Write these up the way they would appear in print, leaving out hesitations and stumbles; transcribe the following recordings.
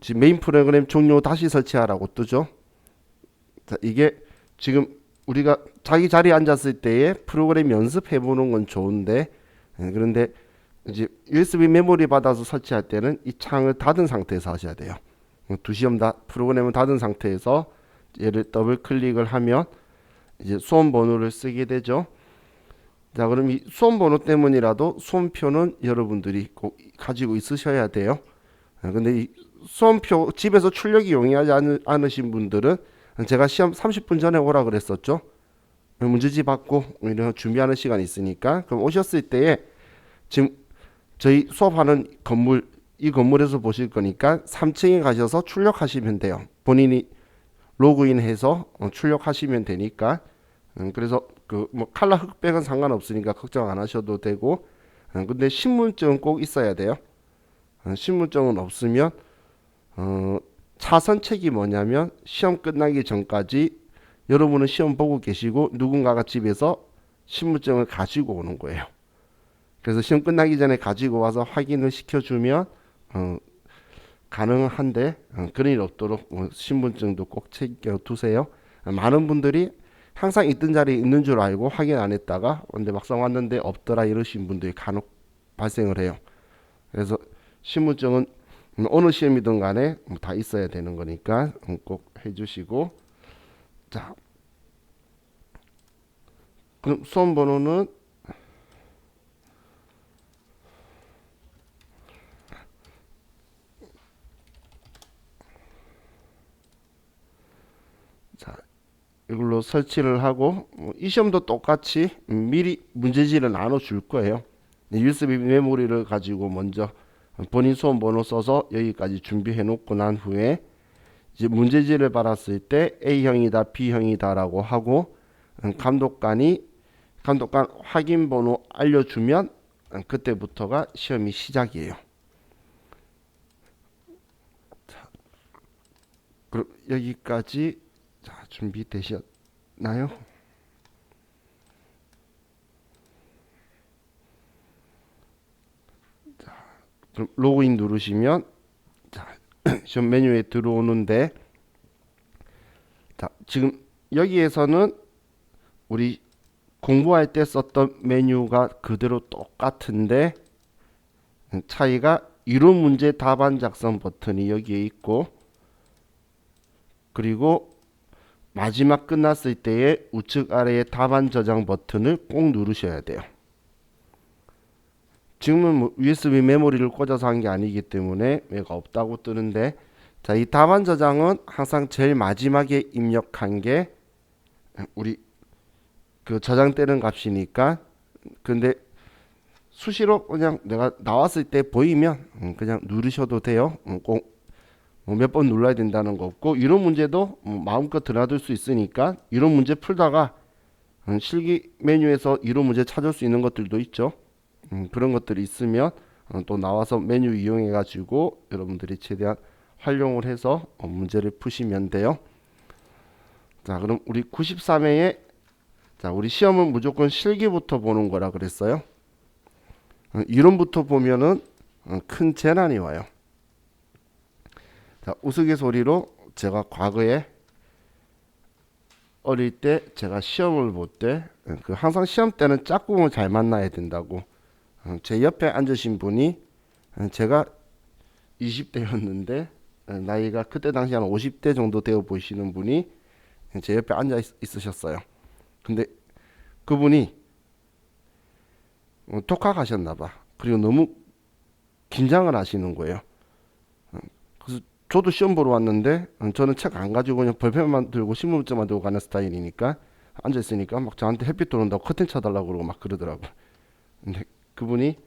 지금 메인 프로그램 종료 다시 설치하라고 뜨죠. 자, 이게 지금 우리가 자기 자리에 앉았을 때에 프로그램 연습해 보는 건 좋은데, 그런데 이제 USB 메모리 받아서 설치할 때는 이 창을 닫은 상태에서 하셔야 돼요. 두 시험 다 프로그램을 닫은 상태에서 얘를 더블 클릭을 하면 이제 수험 번호를 쓰게 되죠. 자, 그럼 이 수험 번호 때문이라도 수험표는 여러분들이 꼭 가지고 있으셔야 돼요. 근데 이 수험표 집에서 출력이 용이하지 않으신 분들은 제가 시험 30분 전에 오라 그랬었죠. 문제지 받고 이런 준비하는 시간이 있으니까 그럼 오셨을 때에 지금 저희 수업하는 건물 이 건물에서 보실 거니까 3층에 가셔서 출력하시면 돼요. 본인이 로그인해서 출력하시면 되니까 그래서 그 뭐 칼라 흑백은 상관없으니까 걱정 안 하셔도 되고 근데 신분증은 꼭 있어야 돼요. 신분증은 없으면 차선책이 뭐냐면 시험 끝나기 전까지 여러분은 시험 보고 계시고 누군가가 집에서 신분증을 가지고 오는 거예요. 그래서 시험 끝나기 전에 가지고 와서 확인을 시켜주면 가능한데 그런 일 없도록 신분증도 꼭 챙겨 두세요. 많은 분들이 항상 있던 자리에 있는 줄 알고 확인 안 했다가 근데 막상 왔는데 없더라 이러신 분들이 간혹 발생을 해요. 그래서 신분증은 어느 시험이든 간에 다 있어야 되는 거니까 꼭 해주시고 자 그럼 수험 번호는 자 이걸로 설치를 하고 이 시험도 똑같이 미리 문제지를 나눠 줄 거예요. USB 메모리를 가지고 먼저 본인 수험 번호 써서 여기까지 준비해 놓고 난 후에 이제 문제지를 받았을 때 A형이다 B형이다라고 하고 감독관 확인 번호 알려주면 그때부터가 시험이 시작이에요. 자, 그럼 여기까지 준비되셨나요? 그럼 로그인 누르시면 자, 시험 메뉴에 들어오는데 자, 지금 여기에서는 우리 공부할 때 썼던 메뉴가 그대로 똑같은데 차이가 이론 문제 답안 작성 버튼이 여기에 있고 그리고 마지막 끝났을 때에 우측 아래에 답안 저장 버튼을 꼭 누르셔야 돼요. 지금은 뭐 USB 메모리를 꽂아서 한 게 아니기 때문에 얘가 없다고 뜨는데 자, 이 답안 저장은 항상 제일 마지막에 입력한 게 우리 그 저장되는 값이니까 근데 수시로 그냥 내가 나왔을 때 보이면 그냥 누르셔도 돼요. 꼭 몇 번 눌러야 된다는 거 없고 이론 문제도 마음껏 드나들 수 있으니까 이론 문제 풀다가 실기 메뉴에서 이론 문제 찾을 수 있는 것들도 있죠. 그런 것들이 있으면 또 나와서 메뉴 이용해 가지고 여러분들이 최대한 활용을 해서 문제를 푸시면 돼요. 자, 그럼 우리 93회에 자, 우리 시험은 무조건 실기부터 보는 거라 그랬어요. 이론부터 보면은 큰 재난이 와요. 자, 우스갯소리로 제가 과거에 어릴 때 제가 시험을 볼 때 그 항상 시험 때는 짝꿍을 잘 만나야 된다고 제 옆에 앉으신 분이 제가 20대였는데 나이가 그때 당시 한 50대 정도 되어 보이시는 분이 제 옆에 앉아 있으셨어요. 근데 그분이 독학하셨나 봐. 그리고 너무 긴장을 하시는 거예요. 그래서 저도 시험 보러 왔는데 저는 책 안 가지고 그냥 볼펜만 들고 신문지만 들고 가는 스타일이니까 앉아 있으니까 막 저한테 햇빛 들어온다고 커튼 쳐달라고 그러고 막 그러더라고. 근데 그분이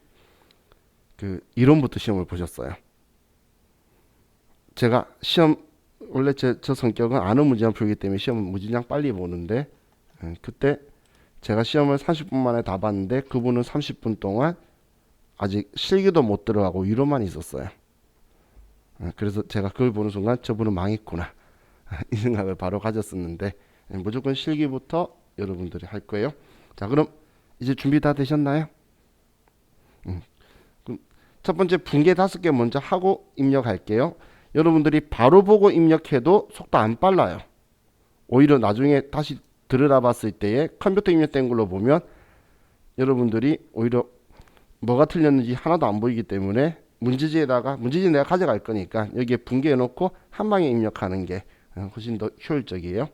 그 이론부터 시험을 보셨어요. 제가 시험 원래 저 성격은 아는 문제만 풀기 때문에 시험을 무진장 빨리 보는데 그때 제가 시험을 30분 만에 다 봤는데 그분은 30분 동안 아직 실기도 못 들어가고 이론만 있었어요. 그래서 제가 그걸 보는 순간 저분은 망했구나 이 생각을 바로 가졌었는데 무조건 실기부터 여러분들이 할 거예요. 자, 그럼 이제 준비 다 되셨나요? 그럼 첫 번째 분계 5개 먼저 하고 입력할게요. 여러분들이 바로 보고 입력해도 속도 안 빨라요. 오히려 나중에 다시 들여다 봤을 때에 컴퓨터 입력된 걸로 보면 여러분들이 오히려 뭐가 틀렸는지 하나도 안 보이기 때문에 문제지에다가 문제지 내가 가져갈 거니까 여기에 분개해 놓고 한 방에 입력하는 게 훨씬 더 효율적이에요.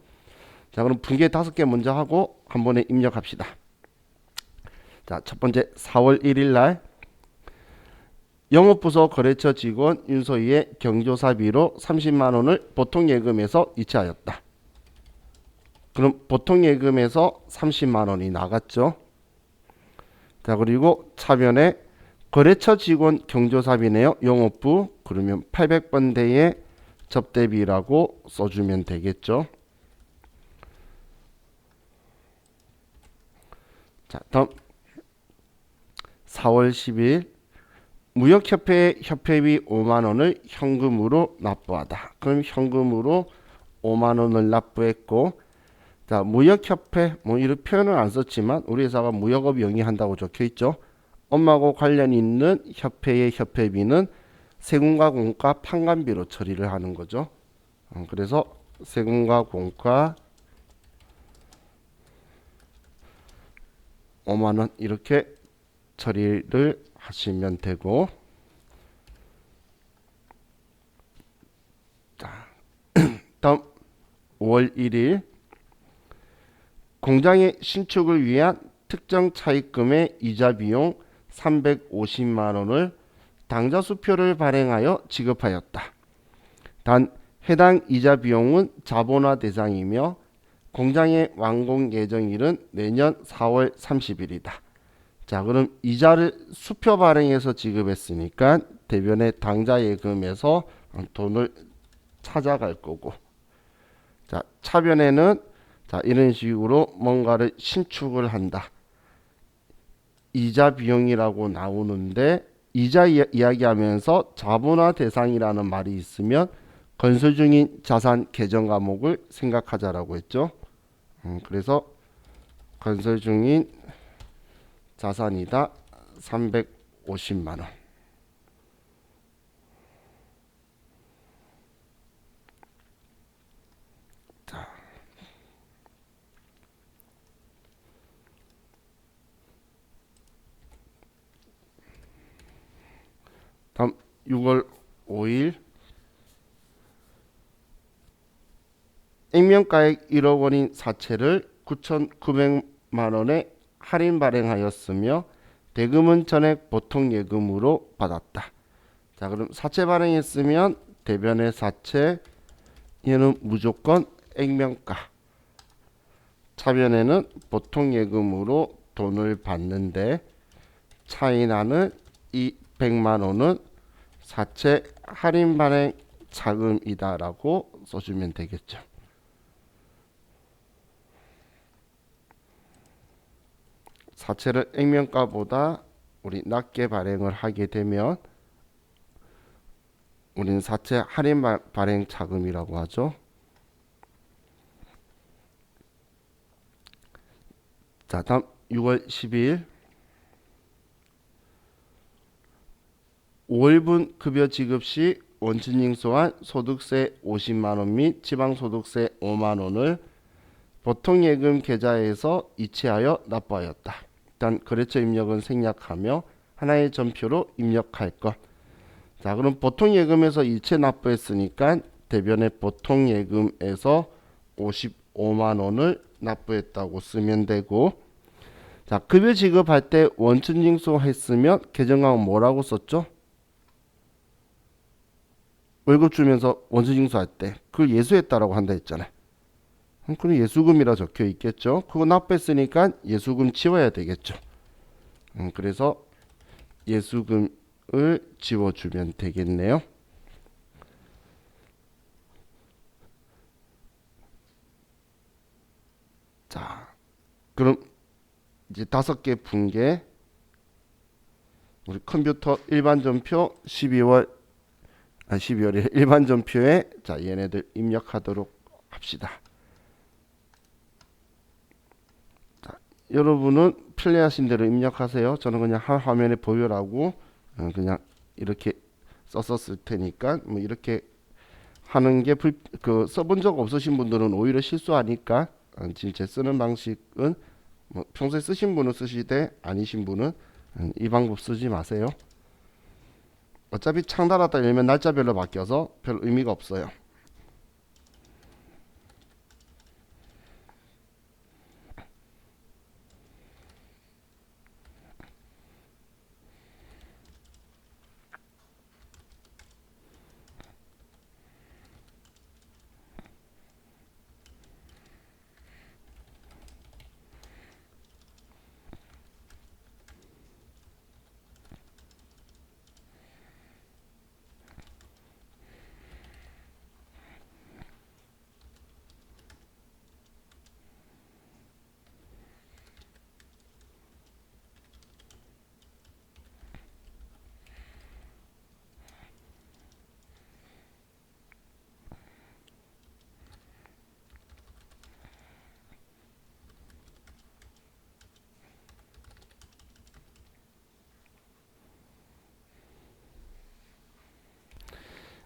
자, 그럼 분개 5개 먼저 하고 한 번에 입력합시다. 자, 첫 번째 4월 1일 날 영업부서 거래처 직원 윤소희의 경조사비로 30만 원을 보통예금에서 이체하였다. 그럼 보통예금에서 30만 원이 나갔죠. 자, 그리고 차변에 거래처 직원 경조사비네요. 영업부 그러면 800번대의 접대비라고 써주면 되겠죠. 자, 다음 4월 10일 무역협회에 협회비 5만 원을 현금으로 납부하다. 그럼 현금으로 5만 원을 납부했고, 자, 무역협회 뭐 이런 표현은 안 썼지만 우리 회사가 무역업 영위한다고 적혀 있죠. 업무하고 관련 있는 협회의 협회비는 세금과 공과 판관비로 처리를 하는 거죠. 그래서 세금과 공과 5만 원 이렇게 처리를 하시면 되고, 자, 다음 5월 1일 공장의 신축을 위한 특정 차입금의 이자 비용 350만 원을 당좌 수표를 발행하여 지급하였다. 단 해당 이자 비용은 자본화 대상이며 공장의 완공 예정일은 내년 4월 30일이다. 자, 그럼 이자를 수표 발행해서 지급했으니까 대변의 당좌 예금에서 돈을 찾아갈 거고, 자, 차변에는 자, 이런 식으로 뭔가를 신축을 한다. 이자 비용이라고 나오는데 이자 이야기하면서 자본화 대상이라는 말이 있으면 건설 중인 자산 계정 과목을 생각하자라고 했죠. 그래서 건설 중인 자산이다. 350만 원. 자, 다음 6월 5일 액면가액 1억 원인 사채를 9,900만 원에 할인 발행하였으며 대금은 전액 보통예금으로 받았다. 자, 그럼 사채 발행했으면 대변의 사채 얘는 무조건 액면가, 차변에는 보통예금으로 돈을 받는데 차이나는 이 100만 원은 사채 할인 발행 자금이다라고 써주면 되겠죠. 사채를 액면가보다 우리 낮게 발행을 하게 되면 우리는 사채 할인 발행 자금이라고 하죠. 자, 다음 6월 12일 5월분 급여 지급 시 원천징수한 소득세 50만 원 및 지방소득세 5만 원을 보통예금 계좌에서 이체하여 납부하였다. 일단 거래처 입력은 생략하며 하나의 전표로 입력할 것. 자, 그럼 보통예금에서 이체 납부했으니까 대변의 보통예금에서 55만 원을 납부했다고 쓰면 되고, 자, 급여 지급할 때 원천징수 했으면 계정강은 뭐라고 썼죠? 월급 주면서 원천징수 할 때 그걸 예수했다라고 한다 했잖아요. 그럼 예수금이라 적혀 있겠죠. 그거 납부했으니까 예수금 지워야 되겠죠. 그래서 예수금을 지워주면 되겠네요. 자, 그럼 이제 5개 분계 우리 컴퓨터 일반 전표 12월에 일반 전표에 자, 얘네들 입력하도록 합시다. 자, 여러분은 편리하신 대로 입력하세요. 저는 그냥 한 화면에 보여라고 그냥 이렇게 썼었을 테니까 뭐 이렇게 하는 게 써본 적 없으신 분들은 오히려 실수하니까 제 쓰는 방식은 뭐 평소에 쓰신 분은 쓰시되 아니신 분은 이 방법 쓰지 마세요. 어차피 창 닫았다 열면 날짜별로 바뀌어서 별 의미가 없어요.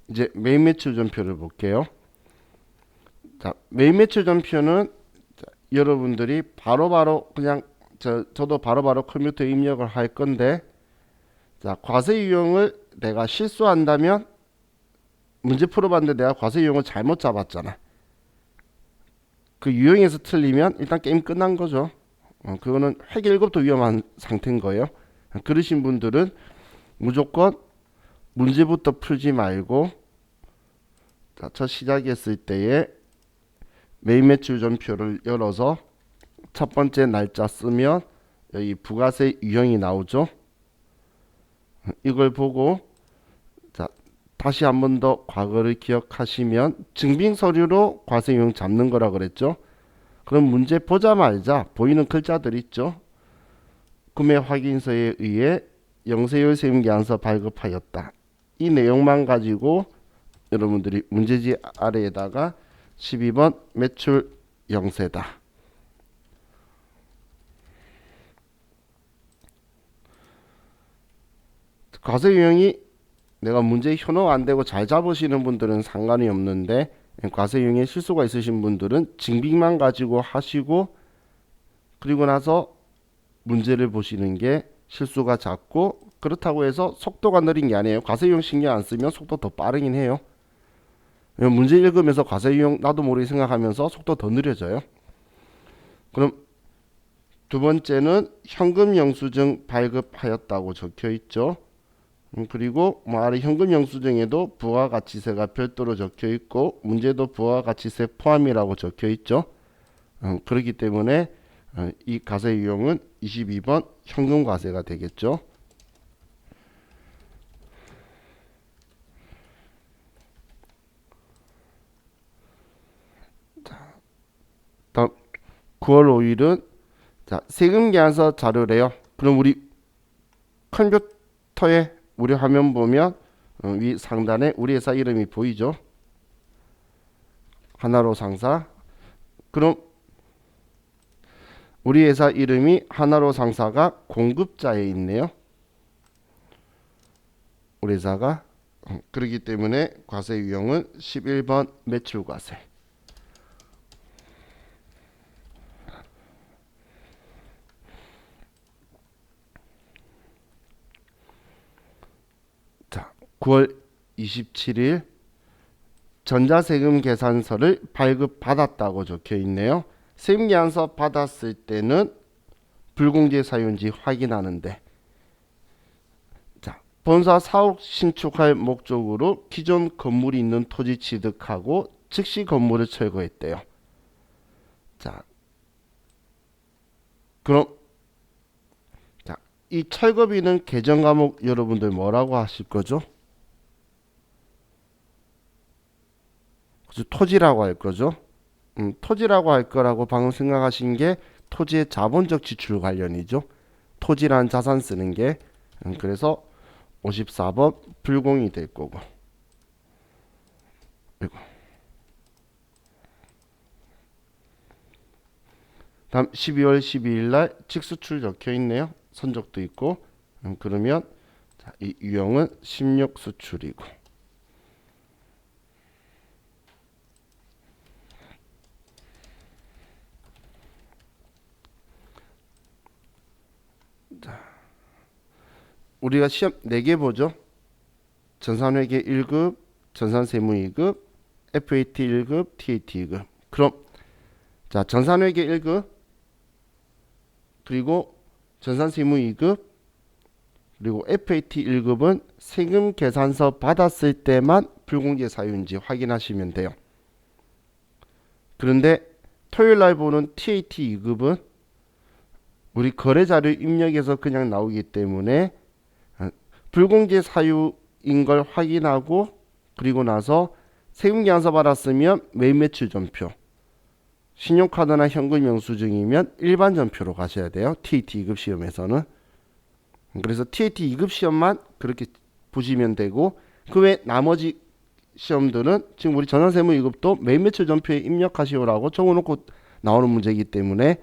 이제 메인 매출 전표를 볼게요. 자, 메인 매출 전표는 여러분들이 바로바로 그냥 저도 바로바로 컴퓨터에 입력을 할 건데, 자, 과세 유형을 내가 실수한다면 문제 풀어봤는데 내가 과세 유형을 잘못 잡았잖아. 그 유형에서 틀리면 일단 게임 끝난 거죠. 그거는 회계 1급도 위험한 상태인 거예요. 그러신 분들은 무조건 문제부터 풀지 말고, 자, 첫 시작했을 때에 메인 매출 전표를 열어서 첫 번째 날짜 쓰면 여기 부가세 유형이 나오죠. 이걸 보고, 자, 다시 한 번 더 과거를 기억하시면 증빙 서류로 과세 유형 잡는 거라 그랬죠. 그럼 문제 보자마자 보이는 글자들 있죠. 구매 확인서에 의해 영세율 세금계산서 발급하였다. 이 내용만 가지고 여러분들이 문제지 아래에다가 12번 매출 영세다. 과세 유형이 내가 문제 현혹 안 되고 잘 잡으시는 분들은 상관이 없는데, 과세 유형에 실수가 있으신 분들은 증빙만 가지고 하시고 그리고 나서 문제를 보시는 게 실수가 잦고, 그렇다고 해서 속도가 느린 게 아니에요. 과세 유형 신경 안 쓰면 속도 더 빠르긴 해요. 문제 읽으면서 과세 유형 나도 모르게 생각하면서 속도 더 느려져요. 그럼 두 번째는 현금 영수증 발급하였다고 적혀 있죠. 그리고 뭐 아래 현금 영수증에도 부가가치세가 별도로 적혀 있고 문제도 부가가치세 포함이라고 적혀 있죠. 그렇기 때문에 이 과세 유형은 22번 현금 과세가 되겠죠. 다음 9월 5일은 자, 세금 계산서 자료래요. 그럼 우리 컴퓨터에 우리 화면 보면 위 상단에 우리 회사 이름이 보이죠. 하나로 상사. 그럼 우리 회사 이름이 하나로 상사가 공급자에 있네요. 우리 회사가 그렇기 때문에 과세 유형은 11번 매출과세. 자, 9월 27일 전자세금 계산서를 발급받았다고 적혀 있네요. 세금 계산서 받았을 때는 불공제 사유인지 확인하는데, 자, 본사 사옥 신축할 목적으로 기존 건물이 있는 토지 취득하고 즉시 건물을 철거했대요. 자, 그럼 자, 이 철거비는 계정 과목 여러분들 뭐라고 하실 거죠? 토지라고 할 거죠. 토지라고 할 거라고 방금 생각하신 게 토지의 자본적 지출 관련이죠. 토지라는 자산 쓰는 게 그래서 54번 불공이 될 거고. 그리고 다음 12월 12일 날 직수출 적혀 있네요. 선적도 있고. 그러면 자, 이 유형은 16수출이고. 우리가 시험 4개 보죠. 전산회계 1급, 전산세무 2급, FAT 1급, TAT 2급. 그럼 자, 전산회계 1급, 그리고 전산세무 2급, 그리고 FAT 1급은 세금 계산서 받았을 때만 불공제 사유인지 확인하시면 돼요. 그런데 토요일 날 보는 TAT 2급은 우리 거래자료 입력에서 그냥 나오기 때문에 불공제 사유인 걸 확인하고, 그리고 나서 세금 계산서 받았으면 매입매출 전표, 신용카드나 현금 영수증이면 일반 전표로 가셔야 돼요. TAT 2급 시험에서는. 그래서 TAT 2급 시험만 그렇게 보시면 되고, 그 외 나머지 시험들은 지금 우리 전산세무 2급도 매입매출 전표에 입력하시오라고 적어놓고 나오는 문제이기 때문에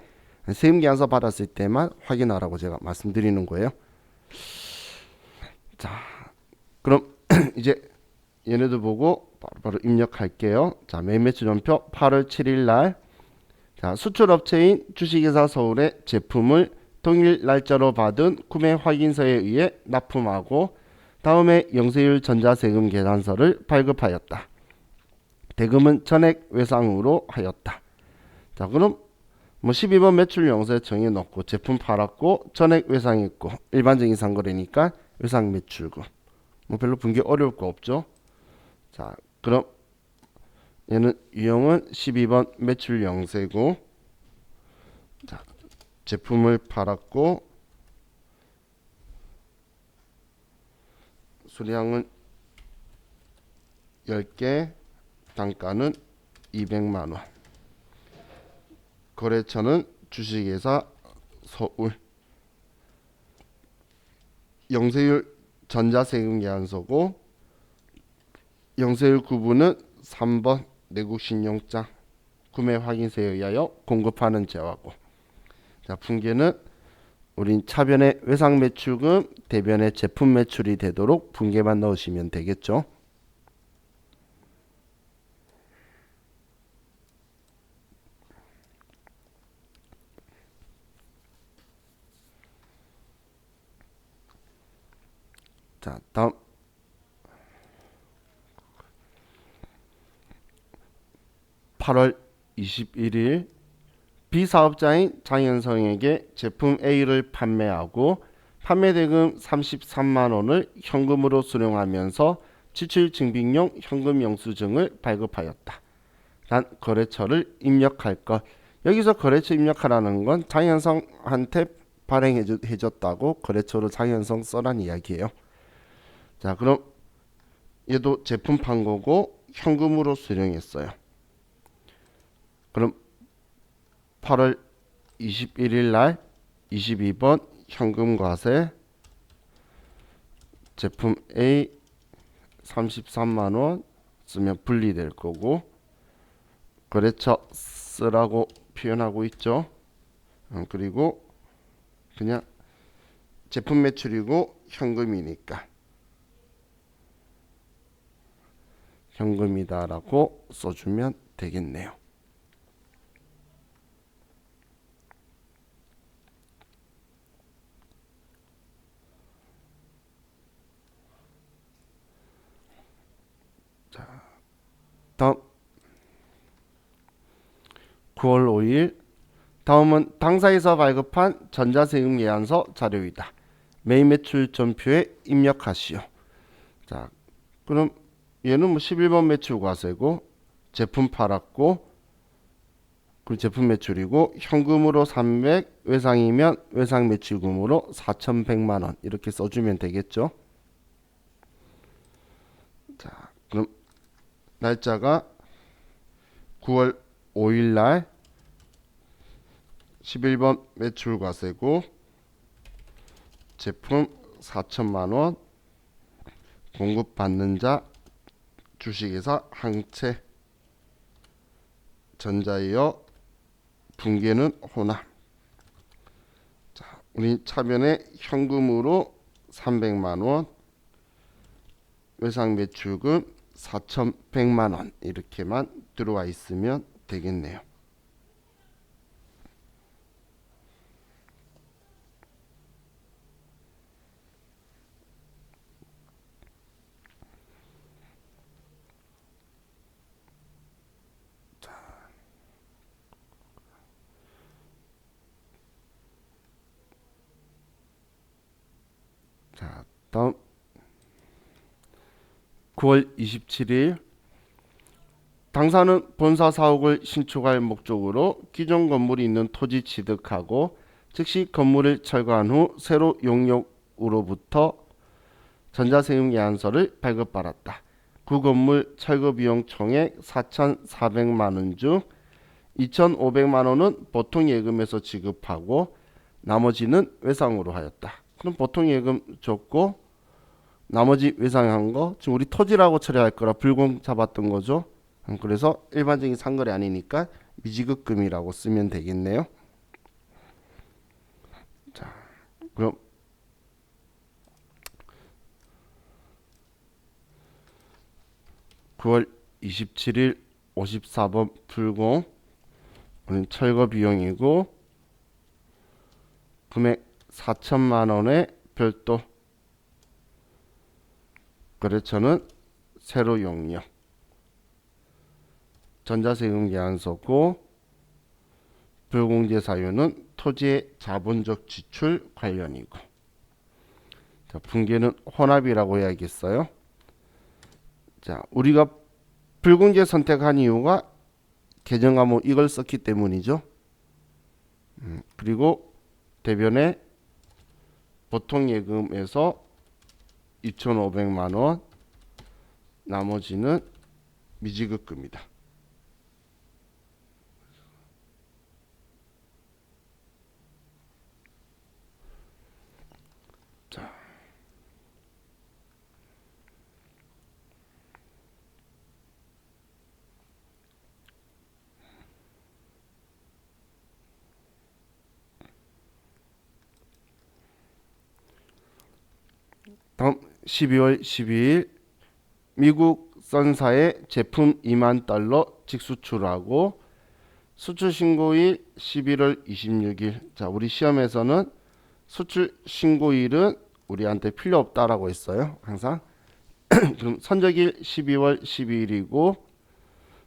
세금 계산서 받았을 때만 확인하라고 제가 말씀드리는 거예요. 자, 그럼 이제 얘네들 보고 바로 입력할게요. 자, 매입매출 전표 8월 7일 날. 자, 수출업체인 주식회사 서울의 제품을 동일 날짜로 받은 구매 확인서에 의해 납품하고 다음에 영세율 전자세금 계산서를 발급하였다. 대금은 전액 외상으로 하였다. 자, 그럼 뭐 12번 매출 영세 정해놓고 제품 팔았고 전액 외상했고 일반적인 상거래니까 외상 매출금. 뭐 별로 분기 어려울 거 없죠. 자, 그럼 얘는 유형은 12번 매출 영세고, 자, 제품을 팔았고 수량은 10개, 단가는 200만원. 거래처는 주식회사 서울. 영세율 전자세금 계산서고, 영세율 구분은 3번 내국신용장 구매 확인서에 의하여 공급하는 재화고. 자, 분계는 우린 차변에 외상 매출금, 대변에 제품 매출이 되도록 분계만 넣으시면 되겠죠. 자, 다음 8월 21일 B사업자인 장현성에게 제품 A를 판매하고 판매대금 33만원을 현금으로 수령하면서 지출증빙용 현금 영수증을 발급하였다. 단 거래처를 입력할 것. 여기서 거래처 입력하라는 건 장현성한테 발행해줬다고 거래처로 장현성 써란 이야기예요. 자, 그럼 얘도 제품 판 거고 현금으로 수령했어요. 그럼 8월 21일 날 22번 현금과세 제품 A 33만원 쓰면 분리될 거고, 거래처 쓰라고 표현하고 있죠. 그리고 그냥 제품 매출이고 현금이니까 현금이다라고 써주면 되겠네요. 다음 9월 5일 다음은 당사에서 발급한 전자세금 계산서 자료이다. 매입매출 전표에 입력하시오. 자, 그럼 얘는 뭐 11번 매출 과세고 제품 팔았고 그리고 제품 매출이고 현금으로 300, 외상이면 외상 매출금으로 4,100만원 이렇게 써주면 되겠죠. 자, 그럼 날짜가 9월 5일 날 11번 매출 과세고 제품 4천만원 공급받는 자 주식회사 항체 전자이어 분계는 호남. 자, 우리 차변에 현금으로 300만원 외상 매출금 4,100만원 이렇게만 들어와 있으면 되겠네요. 다음 9월 27일 당사는 본사 사옥을 신축할 목적으로 기존 건물이 있는 토지 취득하고 즉시 건물을 철거한 후 새로 용역으로부터 전자세금 계약서를 발급받았다. 구 건물 철거 비용 총액 4,400만 원 중 2,500만 원은 보통 예금에서 지급하고 나머지는 외상으로 하였다. 그럼 보통 예금 줬고 나머지 외상한 거 지금 우리 토지라고 처리할 거라 불공 잡았던 거죠. 그래서 일반적인 상거래 아니니까 미지급금이라고 쓰면 되겠네요. 자, 그럼 9월 27일 54번 불공 우리는 철거 비용이고 금액 4천만 원의 별도 거래처는 새로 용역 전자세금 계약서고 불공제 사유는 토지의 자본적 지출 관련이고 자, 분계는 혼합이라고 해야겠어요. 자, 우리가 불공제 선택한 이유가 계정과목 이걸 썼기 때문이죠. 그리고 대변에 보통 예금에서 2,500만 원 나머지는 미지급금이다. 자, 다음 12월 12일 미국 선사에 제품 2만 달러 직수출하고 수출 신고일 11월 26일. 자, 우리 시험에서는 수출 신고일은 우리한테 필요 없다라고 했어요. 항상. 그럼 선적일 12월 12일이고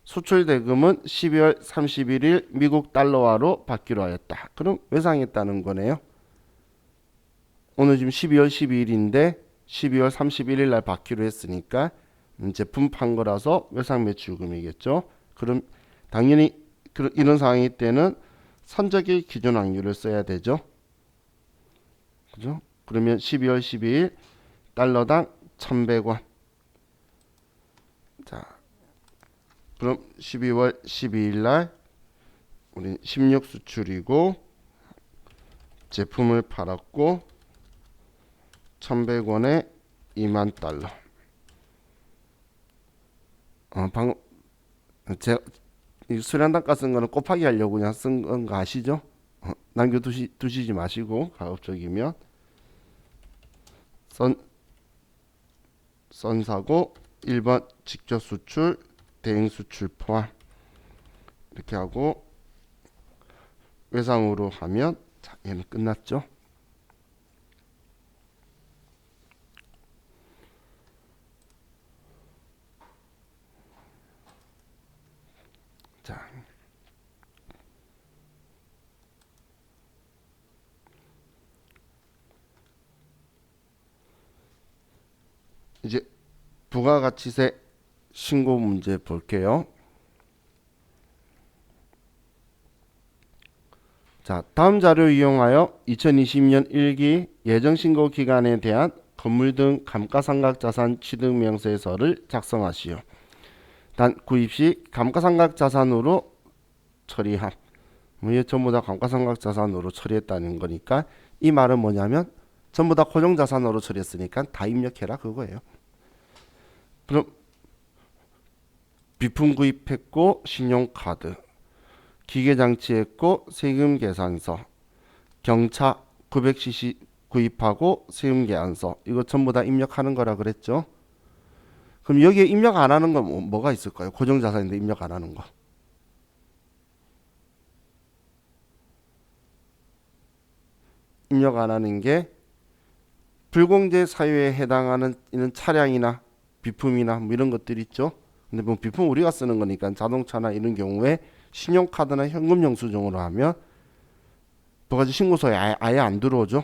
수출 대금은 12월 31일 미국 달러화로 받기로 하였다. 그럼 외상했다는 거네요. 오늘 지금 12월 12일인데 12월 31일 날 받기로 했으니까 제품 판 거라서 외상 매출금이겠죠. 그럼 당연히 이런 상황일 때는 선적일 기준 확률을 써야 되죠. 그죠? 그러면 12월 12일 달러당 1,100원. 자, 그럼 12월 12일 날 우리 16 수출이고 제품을 팔았고 1,100원에 2만 달러. 방금 제가 수량단가 쓴 거는 곱하기 하려고 그냥 쓴 거 아시죠? 남겨두시지 마시고 가급적이면 선사고 1번 직접 수출, 대행 수출 포함 이렇게 하고 외상으로 하면 자, 얘는 끝났죠. 자, 이제 부가가치세 신고 문제 볼게요. 자, 다음 자료 이용하여 2020년 1기 예정신고 기간에 대한 건물 등 감가상각자산 취득명세서를 작성하시오. 단 구입 시 감가상각자산으로 처리함. 이게 전부 다 감가상각자산으로 처리했다는 거니까 이 말은 뭐냐면 전부 다 고정자산으로 처리했으니까 다 입력해라 그거예요. 그럼 비품 구입했고 신용카드 기계장치했고 세금계산서 경차 900cc 구입하고 세금계산서 이거 전부 다 입력하는 거라 그랬죠. 그럼 여기에 입력 안 하는 건 뭐가 있을까요? 고정자산인데 입력 안 하는 거. 입력 안 하는 게 불공제 사유에 해당하는 이런 차량이나 비품이나 뭐 이런 것들 있죠. 근데 뭐 비품 우리가 쓰는 거니까 자동차나 이런 경우에 신용카드나 현금 영수증으로 하면 부가세 신고서에 아예 안 들어오죠.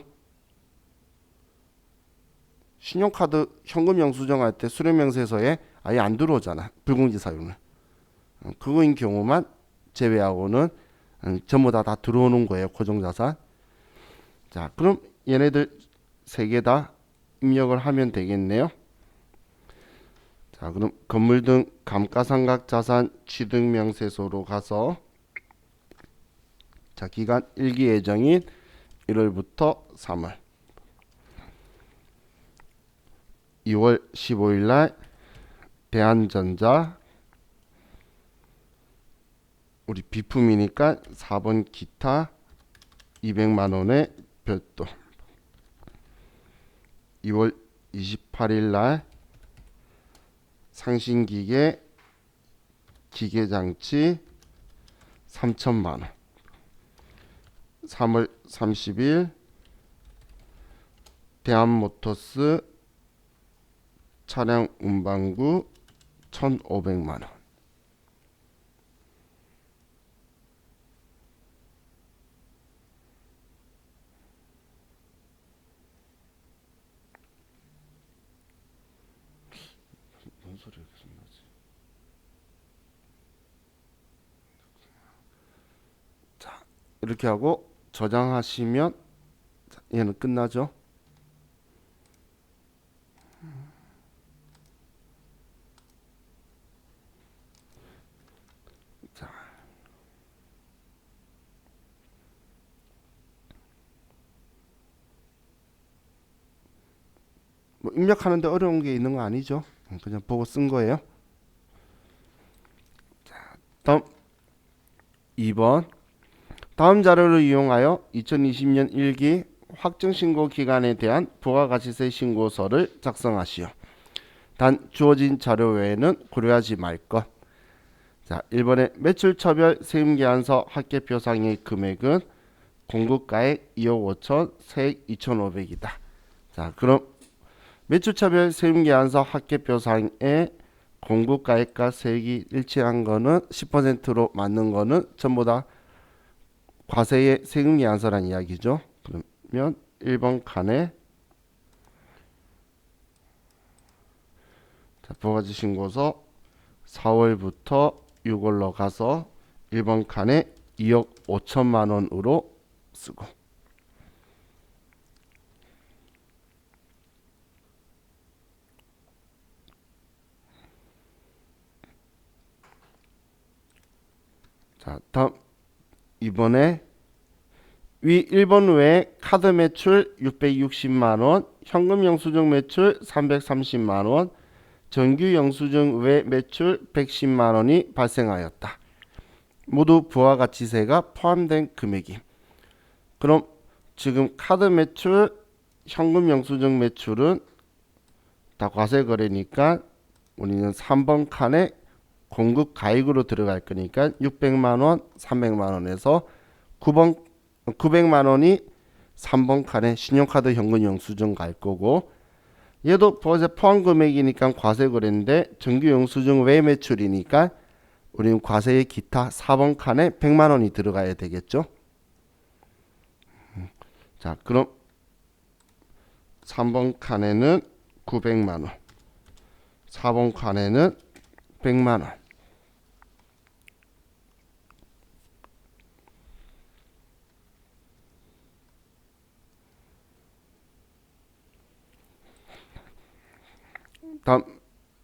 신용카드 현금 영수증할 때 수령명세서에 아예 안 들어오잖아. 불공지 사유는. 그거인 경우만 제외하고는 전부 다 들어오는 거예요. 고정자산. 자, 그럼 얘네들 세 개 다 입력을 하면 되겠네요. 자, 그럼 건물 등 감가상각 자산 취득명세서로 가서 자, 기간 일기 예정인 1월부터 3월 2월 15일 날 대한전자 우리 비품이니까 4번 기타 200만 원의 별도 2월 28일 날 상신기계 기계장치 3천만 원 3월 30일 대한모터스 차량 운반구 1,500만 원. 뭔 소리야 계속 나지? 자, 이렇게 하고 저장하시면 얘는 끝나죠. 자, 뭐 입력하는데 어려운 게 있는 거 아니죠? 그냥 보고 쓴 거예요. 다음 2번 다음 자료를 이용하여 2020년 1기 확정신고 기간에 대한 부가가치세 신고서를 작성하시오. 단 주어진 자료 외에는 고려하지 말 것. 자, 1번에 매출처별 세금계산서 합계표상의 금액은 공급가액 2억 5천, 세액 2,500이다. 자, 그럼 매출처별 세금계산서 합계표상의 공급가액과 세액이 일치한 거는 10%로 맞는 거는 전부 다 과세의 세금계산서란 이야기죠. 그러면 1번 칸에 부가가치 신고서 4월부터 6월로 가서 1번 칸에 2억 5천만 원으로 쓰고 자, 다음 이번에 위 1번 외에 카드 매출 660만 원, 현금 영수증 매출 330만 원, 정규 영수증 외 매출 110만 원이 발생하였다. 모두 부가가치세가 포함된 금액임. 그럼 지금 카드 매출, 현금 영수증 매출은 다 과세 거래니까 우리는 3번 칸에 공급 가액으로 들어갈 거니까 600만 원, 300만 원에서 900만 원이 3번 칸에 신용카드 현금 영수증 갈 거고 얘도 부가세 포함 금액이니까 과세 거래인데 정규 영수증 외 매출이니까 우리는 과세의 기타 4번 칸에 100만 원이 들어가야 되겠죠. 자, 그럼 3번 칸에는 900만 원, 4번 칸에는 100만 원. 다음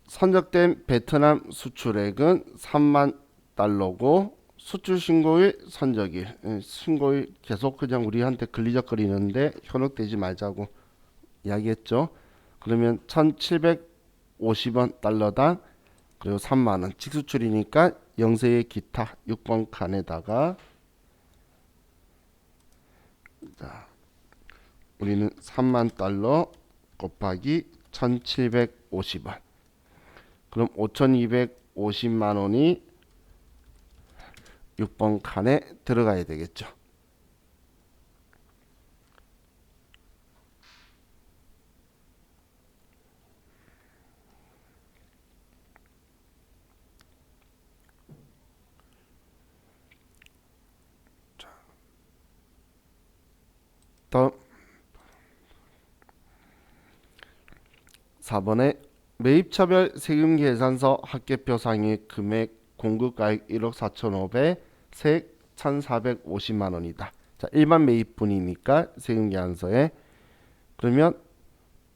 선적된 베트남 수출액은 3만 달러고 수출 신고일 선적일 신고일 계속 그냥 우리한테 걸리적거리는데 현혹되지 말자고 이야기했죠. 그러면 1750원 달러당 그리고 3만원 직수출이니까 영세의 기타 6번 칸에다가 자, 우리는 3만 달러 곱하기 1750원 그럼 5250만 원이 6번 칸에 들어가야 되겠죠. 다음 4번에 매입처별 세금계산서 합계표 상의 금액 공급가액 1억 4,500, 세액 1,450만 원이다. 자, 일반 매입분이니까 세금계산서에 그러면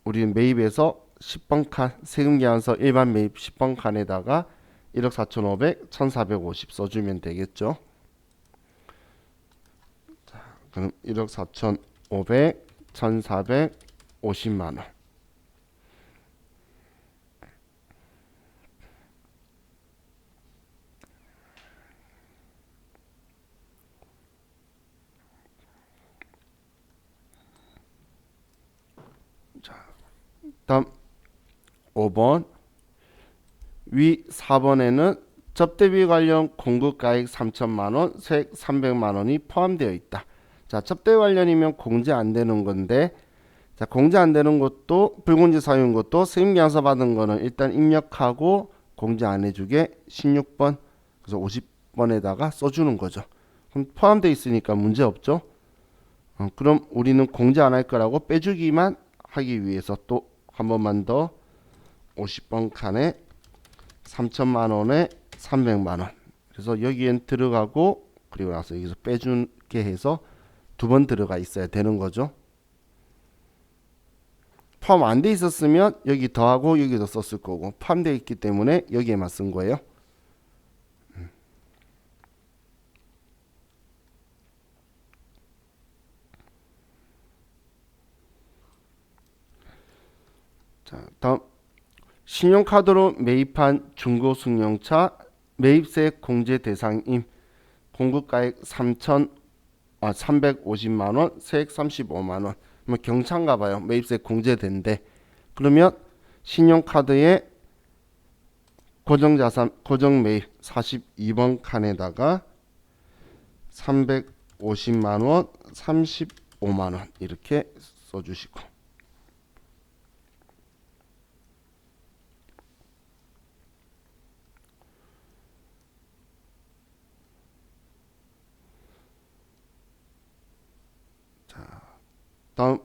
우리는 매입에서 10번 칸 세금계산서 일반 매입 10번 칸에다가 1억 4,500, 1,450 써주면 되겠죠. 자, 그럼 1억 4,500, 1,450만 원. 다음 5번 위 4번에는 접대비 관련 공급가액 3천만 원, 세액 300만 원이 포함되어 있다. 자, 접대 관련이면 공제 안 되는 건데, 자, 공제 안 되는 것도 불공제 사유인 것도 세금계산서 받은 거는 일단 입력하고 공제 안 해주게 16번 그래서 50번에다가 써주는 거죠. 그럼 포함되어 있으니까 문제 없죠. 그럼 우리는 공제 안 할 거라고 빼주기만 하기 위해서 또 한 번만 더 50번 칸에 3천만 원에 300만 원. 그래서 여기엔 들어가고 그리고 나서 여기서 빼주게 해서 두 번 들어가 있어야 되는 거죠. 포함 안 돼 있었으면 여기 더하고 여기도 썼을 거고 포함되어 있기 때문에 여기에만 쓴 거예요. 자, 다음 신용카드로 매입한 중고승용차 매입세 공제 대상임 공급가액 350만 원, 세액 35만 원. 뭐 경차인가 봐요. 매입세 공제된대. 그러면 신용카드에 고정자산 고정매입 42번 칸에다가 350만 원, 35만 원 이렇게 써주시고. 다음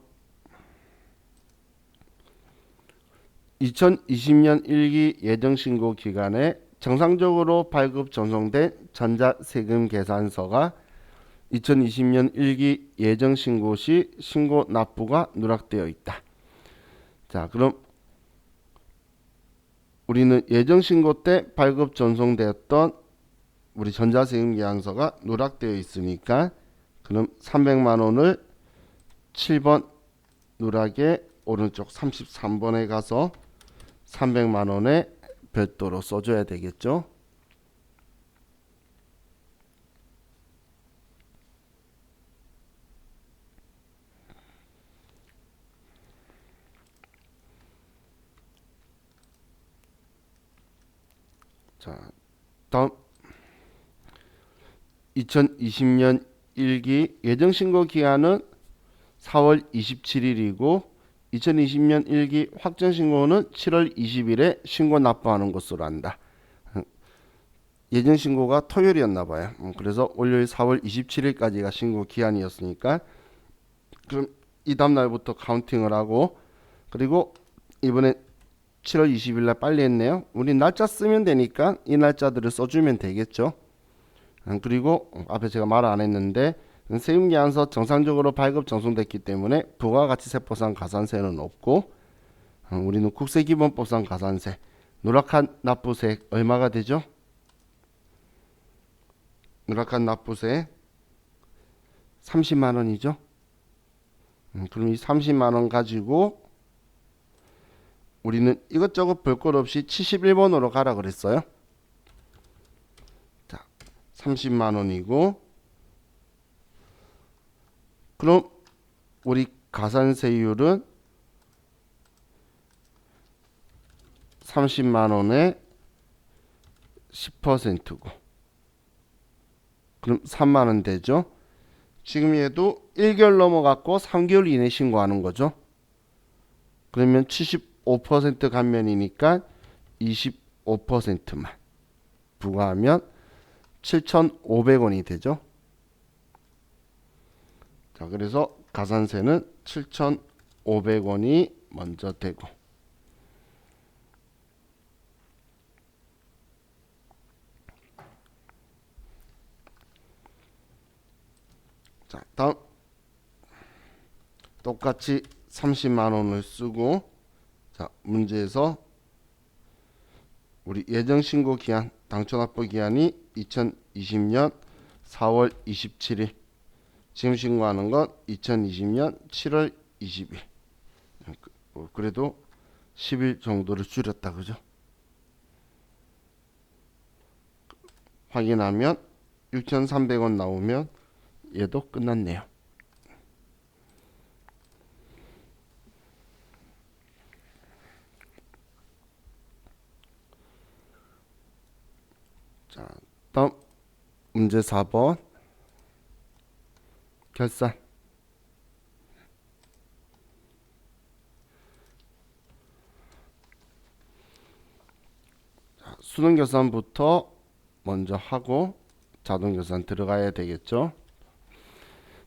2020년 1기 예정신고 기간에 정상적으로 발급 전송된 전자세금계산서가 2020년 1기 예정신고 시 신고 납부가 누락되어 있다. 자, 그럼 우리는 예정신고 때 발급 전송되었던 우리 전자세금계산서가 누락되어 있으니까 그럼 300만 원을 7번 누락의 오른쪽 33번에 가서 300만 원에 별도로 써줘야 되겠죠. 자, 다음 2020년 1기 예정신고 기한은 4월 27일이고 2020년 1기 확정신고는 7월 20일에 신고 납부하는 것으로 한다. 예정신고가 토요일이었나 봐요. 그래서 월요일 4월 27일까지가 신고 기한이었으니까 그럼 이 다음 날부터 카운팅을 하고 그리고 이번에 7월 20일 날 빨리 했네요. 우리 날짜 쓰면 되니까 이 날짜들을 써주면 되겠죠. 그리고 앞에 제가 말 안 했는데 세금계산서 정상적으로 발급 전송됐기 때문에 부가가치세법상 가산세는 없고 우리는 국세기본법상 가산세 누락한 납부세 얼마가 되죠? 누락한 납부세 30만 원이죠. 그럼 이 30만 원 가지고 우리는 이것저것 볼 것 없이 71번으로 가라 그랬어요. 자, 30만 원이고 그럼 우리 가산세율은 30만 원에 10%고 그럼 3만 원 되죠. 지금 얘도 1개월 넘어갔고 3개월 이내 신고하는 거죠. 그러면 75% 감면이니까 25%만 부과하면 7,500원이 되죠. 자, 그래서 가산세는 7,500원이 먼저 되고 자, 다음 똑같이 30만 원을 쓰고 자, 문제에서 우리 예정 신고 기한, 당초 납부 기한이 2020년 4월 27일. 지금 신고하는 건 2020년 7월 20일. 그래도 10일 정도를 줄였다, 그죠? 확인하면 6,300원 나오면 얘도 끝났네요. 자, 다음 문제 4번 결산. 자, 수능 결산부터 먼저 하고 자동 결산 들어가야 되겠죠.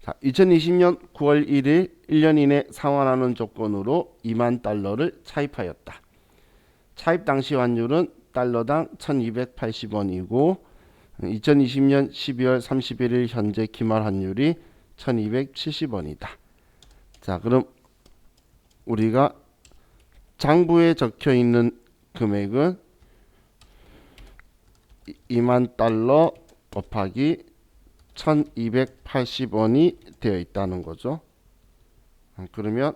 자, 2020년 9월 1일 1년 이내 상환하는 조건으로 2만 달러를 차입하였다. 차입 당시 환율은 달러당 1280원이고 2020년 12월 31일 현재 기말 환율이 1270원이다. 자, 그럼 우리가 장부에 적혀 있는 금액은 2만 달러 곱하기 1280원이 되어 있다는 거죠. 그러면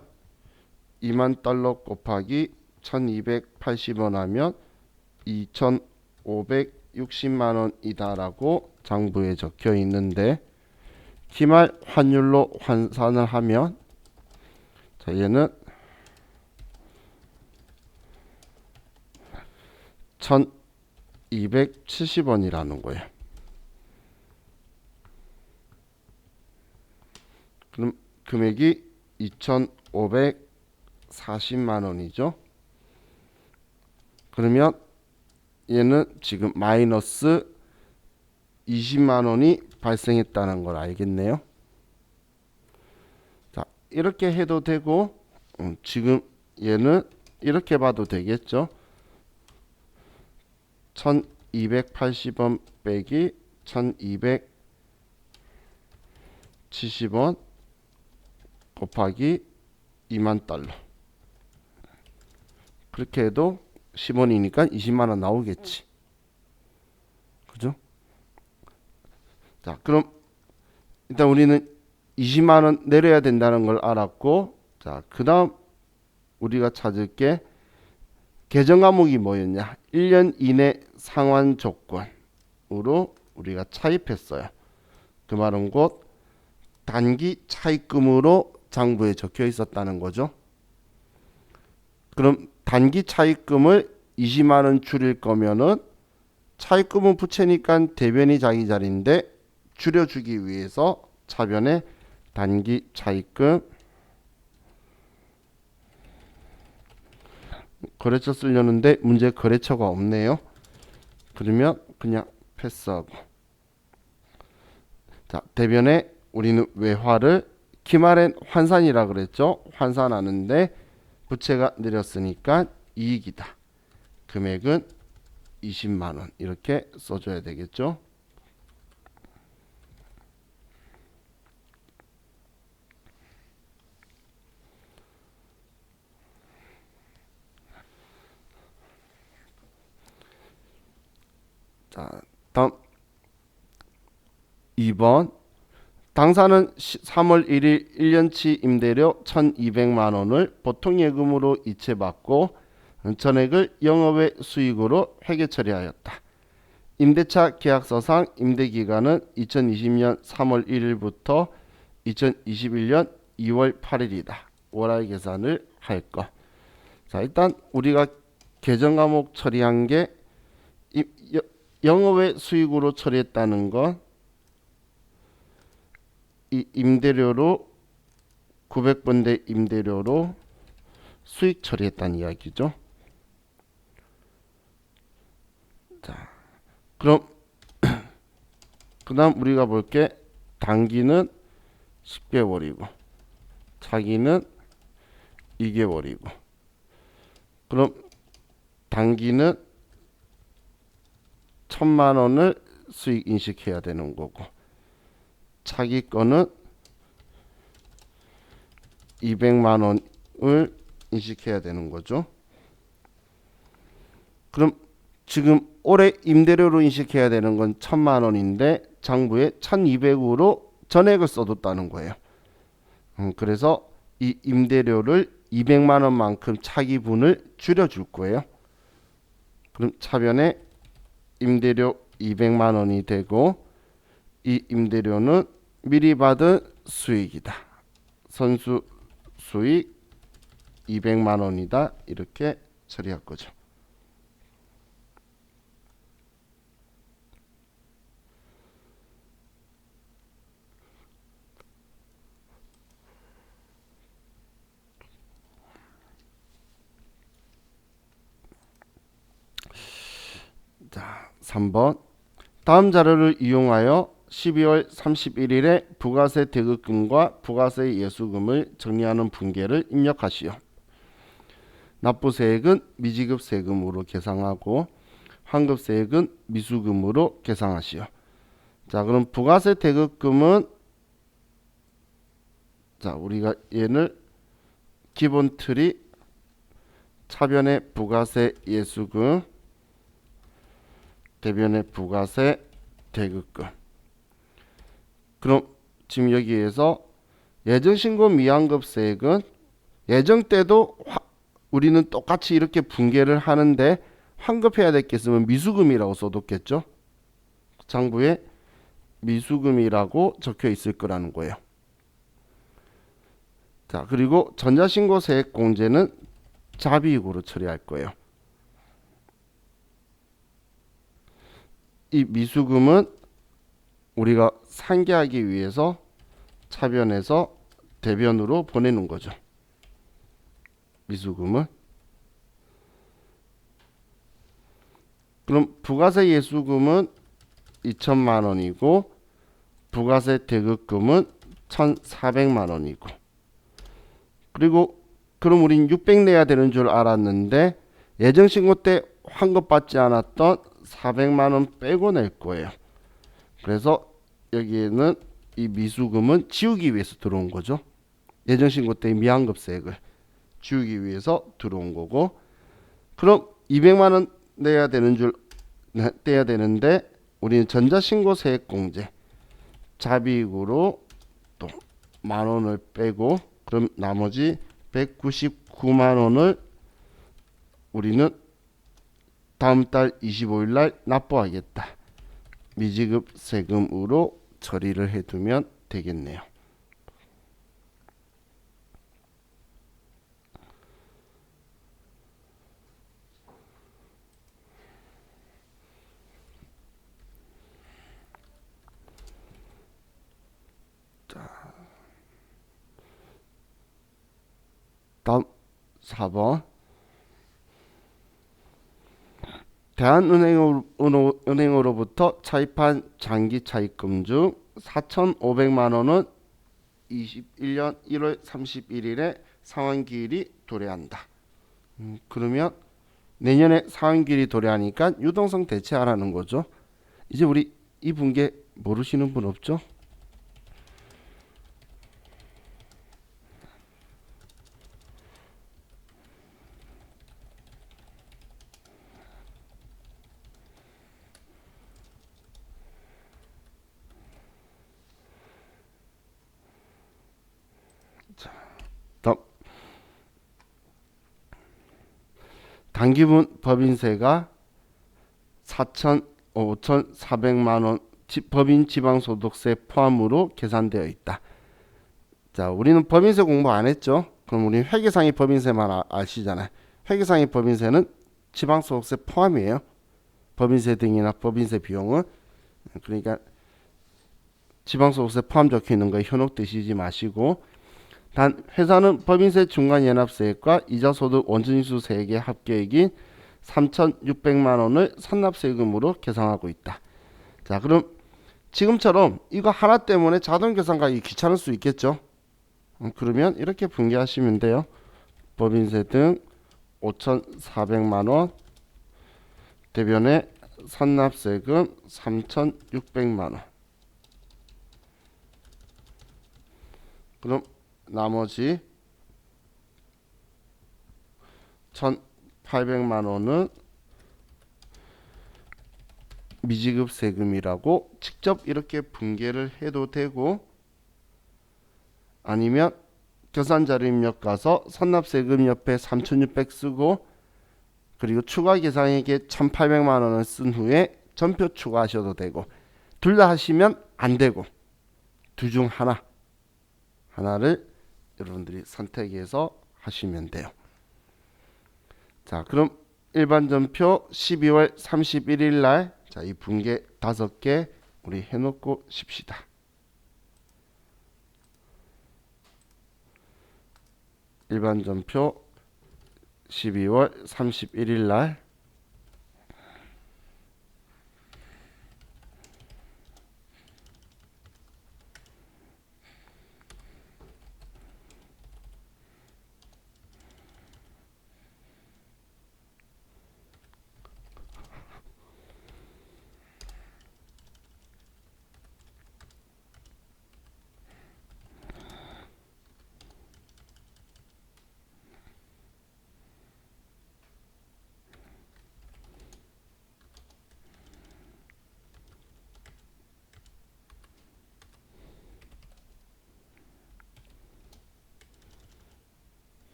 2만 달러 곱하기 1280원 하면 2560만 원이다라고 장부에 적혀 있는데 기말 환율로 환산을 하면 자, 얘는 1270원이라는 거예요. 그럼 금액이 2540만 원이죠. 그러면 얘는 지금 마이너스 20만 원이 발생했다는 걸 알겠네요. 자, 이렇게 해도 되고 지금 얘는 이렇게 봐도 되겠죠. 1280원 빼기 1270원 곱하기 2만 달러. 그렇게 해도 10원이니까 20만 원 나오겠지. 그죠? 자, 그럼 일단 우리는 20만 원 내려야 된다는 걸 알았고, 자, 그다음 우리가 찾을 게 계정 과목이 뭐였냐? 1년 이내 상환 조건으로 우리가 차입했어요. 그 말은 곧 단기 차입금으로 장부에 적혀 있었다는 거죠. 그럼 단기 차입금을 20만 원 줄일 거면은 차입금은 부채니까 대변이 자기 자리인데 줄여주기 위해서 차변에 단기 차입금 거래처 쓰려는데 문제 거래처가 없네요. 그러면 그냥 패스하고 자, 대변에 우리는 외화를 기말엔 환산이라 그랬죠. 환산하는데 부채가 내렸으니까 이익이다. 금액은 20만 원 이렇게 써줘야 되겠죠. 자, 다음 2번 당사는 3월 1일 1년치 임대료 1200만 원을 보통예금으로 이체받고 전액을 영업외 수익으로 회계 처리하였다. 임대차 계약서상 임대기간은 2020년 3월 1일부터 2021년 2월 8일이다. 월할 계산을 할 것. 자, 일단 우리가 계정 과목 처리한 게 영업외 수익으로 처리했다는 건 이 임대료로 900번대 임대료로 수익 처리했다는 이야기죠. 자, 그럼 그 다음 우리가 볼 게 단기는 10개월이고 차기는 2개월이고 그럼 단기는 1000만 원을 수익 인식해야 되는 거고 차기 거는 200만 원을 인식해야 되는 거죠. 그럼 지금 올해 임대료로 인식해야 되는 건 1000만 원인데 장부에 1200으로 전액을 써뒀다는 거예요. 그래서 이 임대료를 200만 원만큼 차기분을 줄여줄 거예요. 그럼 차변에 임대료 200만 원이 되고 이 임대료는 미리 받은 수익이다. 선수 수익 200만 원이다. 이렇게 처리할 거죠. 자, 3번. 다음 자료를 이용하여 12월 31일에 부가세 대급금과 부가세 예수금을 정리하는 분계를 입력하시오. 납부세액은 미지급 세금으로 계상하고 환급세액은 미수금으로 계상하시오. 자, 그럼 부가세 대급금은 자, 우리가 얘를 기본 틀이 차변의 부가세 예수금, 대변의 부가세 대급금. 그럼 지금 여기에서 예정신고 미환급세액은 예정 때도 우리는 똑같이 이렇게 분계를 하는데 환급해야 될 게 있으면 미수금이라고 써뒀겠죠. 장부에 미수금이라고 적혀 있을 거라는 거예요. 자, 그리고 전자신고세액 공제는 자비익으로 처리할 거예요. 이 미수금은 우리가 상계하기 위해서 차변에서 대변으로 보내는 거죠. 미수금은. 그럼 부가세 예수금은 2천만 원이고 부가세 대급금은 1,400만 원이고 그리고 그럼 우린 600 내야 되는 줄 알았는데 예정신고 때 환급받지 않았던 400만 원 빼고 낼 거예요. 그래서 여기에는 이 미수금은 지우기 위해서 들어온 거죠. 예정신고 때의 미환급세액을 지우기 위해서 들어온 거고 그럼 200만 원 내야 떼야 되는데 우리는 전자신고세액 공제 자비익으로 또 만 원을 빼고 그럼 나머지 199만 원을 우리는 다음 달 25일 날 납부하겠다. 미지급 세금으로 처리를 해두면 되겠네요. 다음 4번. 대한은행으로부터 차입한 장기 차입금 중 4,500만 원은 21년 1월 31일에 상환기일이 도래한다. 그러면 내년에 상환기일이 도래하니까 유동성 대체하라는 거죠. 이제 우리 이 분계 모르시는 분 없죠? 다음. 당기분 법인세가 5,400만 원 법인 지방소득세 포함으로 계산되어 있다. 자, 우리는 법인세 공부 안 했죠? 그럼 우리는 회계상의 법인세만 아시잖아요. 회계상의 법인세는 지방소득세 포함이에요. 법인세 등이나 법인세 비용은. 그러니까 지방소득세 포함 적혀 있는 거에 현혹 드시지 마시고 단 회사는 법인세 중간연합세액과 이자소득 원천징수세액의 합계액인 3,600만 원을 산납세금으로 계상하고 있다. 자, 그럼 지금처럼 이거 하나 때문에 자동계산가기 귀찮을 수 있겠죠. 그러면 이렇게 분개하시면 돼요. 법인세 등 5,400만 원 대변에 산납세금 3,600만 원. 그럼 나머지 1,800만 원은 미지급 세금이라고 직접 이렇게 분개를 해도 되고, 아니면 계산자료 입력 가서 선납세금 옆에 3,600 쓰고, 그리고 추가 계상액에 1,800만 원을 쓴 후에 전표 추가하셔도 되고, 둘 다 하시면 안 되고, 둘 중 하나를 여러분들이 선택해서 하시면 돼요. 자, 그럼 일반 전표 12월 31일 날, 자, 이 분개 5개 우리 해놓고 쉽시다. 일반 전표 12월 31일 날